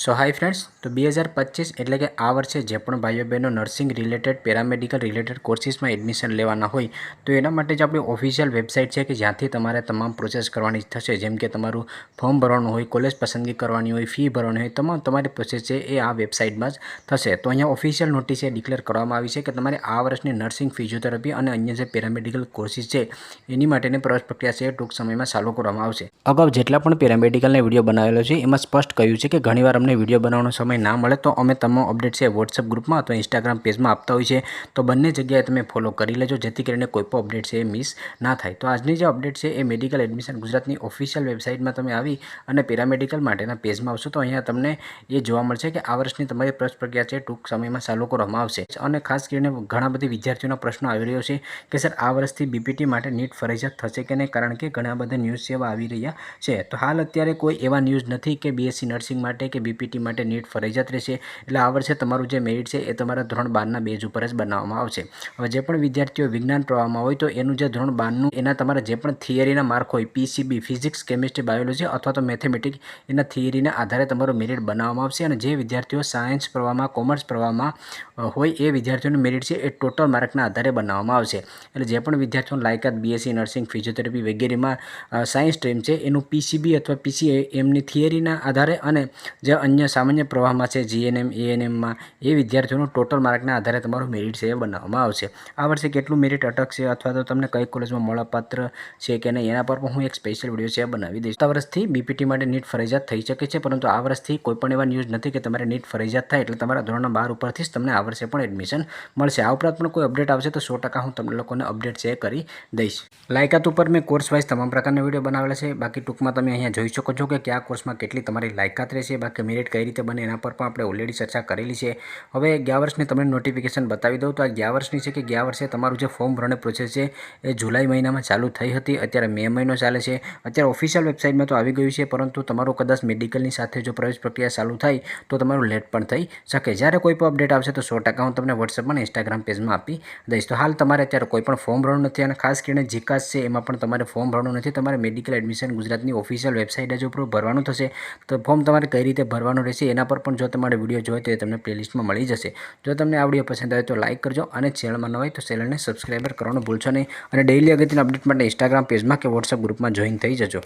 સો high friends, તો 2025 એટલે કે આ વર્ષે જે પણ ભાઈઓ બહેનો નર્સિંગ રિલેટેડ પેરામેડિકલ રિલેટેડ કોર્સિસમાં એડમિશન લેવાના હોય તો એના માટે જ આપણી ઓફિશિયલ વેબસાઇટ છે કે જ્યાંથી તમારે તમામ પ્રોસેસ કરવાની થશે. જેમ કે તમારું ફોર્મ ભરવાનું હોય, કોલેજ પસંદગી કરવાની હોય, ફી ભરવાની હોય, તમારી પ્રોસેસ છે એ આ વેબસાઇટમાં જ થશે. તો અહીંયા ઓફિશિયલ નોટિસ એ ડિક્લેર કરવામાં આવી છે કે તમારે આ વર્ષની નર્સિંગ, ફિઝિયોથેરાપી અને અન્ય જે પેરામેડિકલ કોર્સિસ છે એની માટેની પ્રવેશ પ્રક્રિયા છે ટૂંક સમયમાં ચાલુ કરવામાં આવશે. અગાઉ જેટલા પણ પેરામેડિકલના વિડીયો બનાવેલો છે એમાં સ્પષ્ટ કહ્યું છે કે ઘણીવાર અમને વિડીયો બનાવવાનો સમય ના મળે તો અમે તમામ અપડેટ છે વોટ્સઅપ ગ્રુપમાં અથવા ઇન્સ્ટાગ્રામ પેજમાં આપતા હોય છે. તો બંને જગ્યાએ તમે ફોલો કરી લેજો જેથી કરીને કોઈ પણ અપડેટ છે એ મિસ ના થાય. તો આજની જે અપડેટ છે એ મેડિકલ એડમિશન ગુજરાતની ઓફિશિયલ વેબસાઇટમાં તમે આવી અને પેરામેડિકલ માટેના પેજમાં આવશો તો અહીંયા તમને એ જોવા મળશે કે આ વર્ષની તમારી પ્રવેશ પ્રક્રિયા છે ટૂંક સમયમાં ચાલુ કરવામાં આવશે. અને ખાસ કરીને ઘણા બધી વિદ્યાર્થીઓના પ્રશ્નો આવી રહ્યો છે કે સર આ વર્ષથી બીપીટી માટે નીટ ફરજિયાત થશે કે નહીં, કારણ કે ઘણા બધા ન્યૂઝ એવા આવી રહ્યા છે. તો હાલ અત્યારે કોઈ એવા ન્યૂઝ નથી કે બીએસસી નર્સિંગ માટે કે બીપીટી માટે નીટ ફરજિયાત રહેશે. એટલે આ વર્ષે તમારું જે મેરિટ છે એ તમારા ધોરણ 12ના બેઝ ઉપર જ બનાવવામાં આવશે. હવે જે પણ વિદ્યાર્થીઓ વિજ્ઞાન પ્રવાહમાં હોય તો એનું જે ધોરણ 12નું એના તમારા જે પણ થિયરીના માર્ક હોય, પીસીબી ફિઝિક્સ, કેમિસ્ટ્રી, બાયોલોજી અથવા તો મેથેમેટિક્સ, એના થિયરીના આધારે તમારું મેરિટ બનાવવામાં આવશે. અને જે વિદ્યાર્થીઓ સાયન્સ પ્રવાહમાં, કોમર્સ પ્રવાહમાં હોય એ વિદ્યાર્થીઓનું મેરિટ છે એ ટોટલ માર્કના આધારે બનાવવામાં આવશે. એટલે જે પણ વિદ્યાર્થીઓની લાયકાત બીએસસી નર્સિંગ, ફિઝિયોથેરાપી વગેરેમાં સાયન્સ સ્ટ્રીમ છે એનું પીસીબી અથવા પીસીએ એમની થિયરીના આધારે અને જે અન્ય સામાન્ય પ્રવાહમાં છે જીએનએમ, એએનએમમાં એ વિદ્યાર્થીઓનું ટોટલ માર્કના આધારે તમારું મેરિટ છે એ બનાવવામાં આવશે. આ વર્ષે કેટલું મેરિટ અટકશે અથવા તો તમને કઈ કોલેજમાં મળવાપાત્ર છે કે નહીં એના પર પણ હું એક સ્પેશિયલ વિડીયો છે બનાવી દઈશ. આ વર્ષથી બીપીટી માટે નીટ ફરજિયાત થઈ શકે છે, પરંતુ આ વર્ષથી કોઈ પણ એવા ન્યૂઝ નથી કે તમારે નીટ ફરજિયાત થાય એટલે તમારા ધોરણ 12 ઉપરથી જ તમને આ વર્ષે પણ એડમિશન મળશે. આ ઉપરાંત પણ કોઈ અપડેટ આવશે તો 100% હું તમને લોકોને અપડેટ છે કરી દઈશ. લાયકાત ઉપર મેં કોર્સ વાઇઝ તમામ પ્રકારના વિડીયો બનાવેલા છે. બાકી ટૂંકમાં તમે અહીંયા જોઈ શકો છો કે કયા કોર્સમાં કેટલી તમારી લાયકાત રહેશે. બાકી મેરિટ કઈ રીતે બને એના પર પણ આપણે ઓલરેડી ચર્ચા કરેલી છે. હવે ગયા વર્ષની તમને નોટિફિકેશન બતાવી દઉં તો આ ગયા વર્ષની છે કે ગયા વર્ષે તમારું જે ફોર્મ ભરવાની પ્રોસેસ છે એ જુલાઈ મહિનામાં ચાલુ થઈ હતી. અત્યારે મે મહિનો ચાલે છે. અત્યારે ઓફિશિયલ વેબસાઇટમાં તો આવી ગયું છે, પરંતુ તમારું કદાચ મેડિકલની સાથે જો પ્રવેશ પ્રક્રિયા ચાલુ થાય તો તમારું લેટ પણ થઈ શકે. જ્યારે કોઈ પણ અપડેટ આવશે તો 100% હું તમને વોટ્સઅપમાં અને ઇન્સ્ટાગ્રામ પેજમાં આપી દઈશ. તો હાલ તમારે અત્યારે કોઈ પણ ફોર્મ ભરવાનું નથી અને ખાસ કરીને જીકાસ છે એમાં પણ તમારે ફોર્મ ભરવાનું નથી. તમારે મેડિકલ એડમિશન ગુજરાતની ઓફિશિયલ વેબસાઇટ જ ઉપર ભરવાનું થશે. તો ફોર્મ તમારે કઈ રીતે ભરવાનું રહેશે એના પર પણ જો તમારે વિડીયો જોઈએ તો એ તમને પ્લેલિસ્ટમાં મળી જશે. જો તમને આ વિડીયો પસંદ આવે તો લાઇક કરજો અને ચેનલમાં ન હોય તો ચેનલને સબસ્ક્રાઈબર કરવાનું ભૂલશો નહીં. અને ડેઇલી અગત્યના અપડેટ માટે ઇન્સ્ટાગ્રામ પેજમાં કે વોટ્સઅપ ગ્રુપમાં જોઈન થઈ જજો.